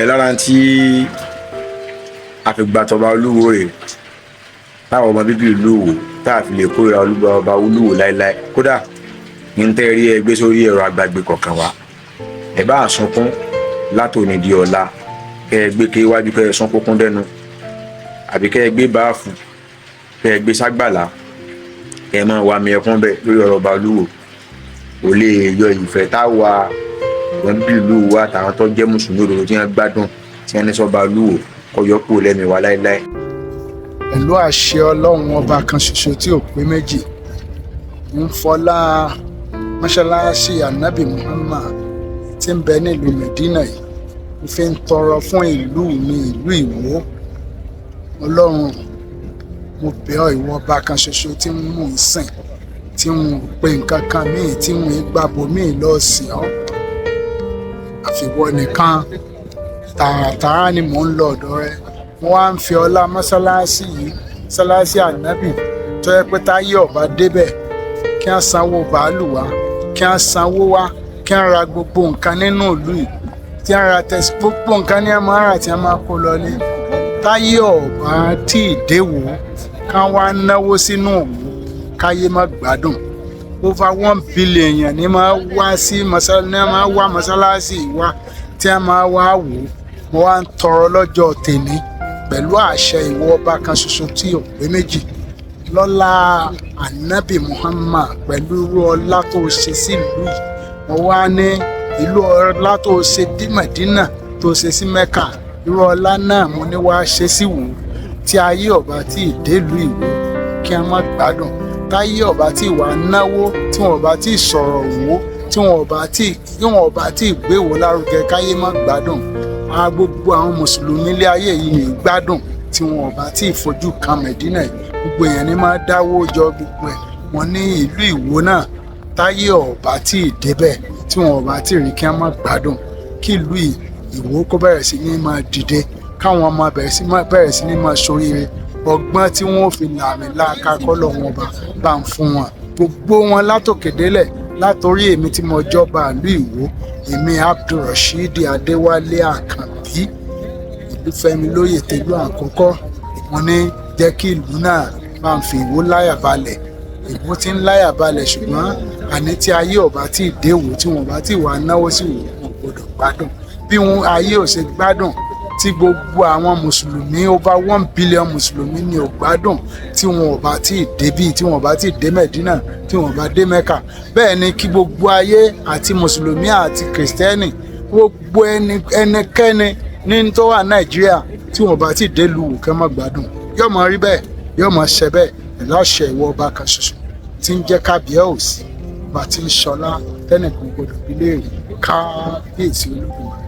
Lára tí a fi gba tọba Olúwo rè táwọn ọmọ bíbí ìlú Ìwó tá a fi lè kórira ọba Olúwo láéláé. Kódà ní tẹ́ rí ẹgbẹ́ sórí ẹ̀rọ agbàgbé kọ̀ọ̀kan wa ẹ bá sunkún látòní di ọ̀la kẹ́ ẹ gbé kéwájú kẹ́ ẹ sunkún kún dẹ́nu àbí kẹ́ ẹ gbé báàfù kẹ́ ẹ gbé ságbàlá kẹ́ ẹ máa wá mi ẹkún bẹ́ẹ̀ lórí ọ̀rọ̀ ọba Olúwo ò lè yọ ìfẹ́ táwa wọn bí ìlú wa àtàwọn tó jẹ́ mùsùlùmí òdodo tí wọ́n gbádùn tí wọ́n ní sọ́ba Olúwo kó yọ kúrò lẹ́mìí wa láéláé. Pẹ̀lú àṣẹ Ọlọ́run ọba kan ṣoṣo tí ò pé méjì ń fọlá mọ́ṣáláṣí ànábì Muhammad tí ń bẹ nílùú Medina yìí ń fi ń tọrọ fún ìlú mi ìlú Ìwó. Ọlọ́run mo bẹ̀ ọ́ ìwọ ọba kan ṣoṣo tí mò ń sìn tí n ò pe nǹkan kan míì tí n ò gbàbọ míì lọ sìn ọ́ àfiwọ́ nìkan tààràtàrà ni mò ń lọ ọ̀dọ̀ rẹ. Mo wá ń fi ọlá mọ́ṣáláṣí yìí mọ́ṣáláṣí ànábì tó yẹ pé táyé ọba débẹ̀ kí wọ́n sanwó bàálù wá kí wọ́n sanwó wá kí wọ́n ra gbogbo nǹkan nínú ìlú yìí tí wọ́n ra tẹ̀sí gbogbo nǹkan ní ẹ̀mọ́ ara tí wọ́n máa kó lọ ní. Táyé ọba tí ìdéwò ká wá náwó sínú òwò káyé má gbádùn. Over 1 billion èèyàn ní máa wá sí mọ́ṣáláṣí ìwá tí wọ́n máa wá wò ó. Mo wá ń tọrọ lọ́jọ́ tèmi pẹ̀lú àṣẹ ìwọ ọba kan ṣoṣo tí ò pé méjì lọ́lá ànábì Muhammad pẹ̀lú irú ọlá tó ṣe sílùú yìí. Mo wá ní ìlú ọlá tó ṣe dí Mẹ̀dínà tó ṣe sí Mẹ́kà irú ọlá náà mo ní wá ṣe sí Ìwó tí ayé ọba tí ìdélùú Ìwó kí wọ́n má gbádùn. Táyé ọba tí ìwà náwó tí wọn ọba tí sọ̀rọ̀ Ìwó tí wọn ọba tí ìgbéwò lárugẹ káyé má gbádùn. Gbogbo àwọn mùsùlùmí ilé ayé yìí ní gbádùn tí wọn ọba tí ìfojú kan Mẹ̀dínà yìí gbogbo èèyàn ní máa dáwó jọ gbogbo ẹ̀. Wọ́n ní ìlú Ìwó náà táyé ọba tí ìdébẹ̀ tí wọn ọba tí rí kí wọ́n má gbádùn kí ìlú Ìwó kó bẹ̀rẹ̀ sí ní máa dìde káwọn ọmọ bẹ̀rẹ̀ sí ní máa ṣoríire. Ọgbọ́n tí wọ́n fi làmì láàká kọ́lọ̀ wọn bá ń fún wọn gbogbo wọn látòkè délẹ̀ látòrí èmi tí mo jọba ìlú Ìwó èmi Abdulrasheed Adéwálé Àkànbí ìlú Fẹ́mi lóyè tẹ̀lú àkọ́kọ́. Mo ní jẹ́ kí ìlú náà bá ń fi Ìwó láyà balẹ̀. Ìwó ti ń láyà balẹ̀ ṣùgbọ́n àní tí ayé ọba tí ìdéwò tí wọn bá tí wà náwó sí Ìwó wọn gbọdọ̀ gbádùn bí wọn ayé ò ṣe gbádùn tí gbogbo àwọn mùsùlùmí over 1 billion mùsùlùmí ni ò gbádùn tí wọn ò bá tí ì débí tí wọn ò bá tí ì dé Mẹ̀dínà tí wọn ò bá dé Mẹ́kà. Bẹ́ẹ̀ ni kí gbogbo ayé àti mùsùlùmí àti kìrìsìtẹ́nì gbogbo ẹnikẹ́ni ní tó wà Nàìjíríà tí wọn ò bá tí ì dé lu kẹ́ má gbádùn. Yóò máa rí bẹ́ẹ̀ yóò máa ṣẹ bẹ́ẹ̀ pẹ̀lú àṣẹ ìwọ ọba kan ṣoṣo tí ń jẹ́ kábíyèsí ọba tí ń ṣọlá tẹ́nìkan gbọdọ̀ bí léèrè kábíyèsí Olódùmarè.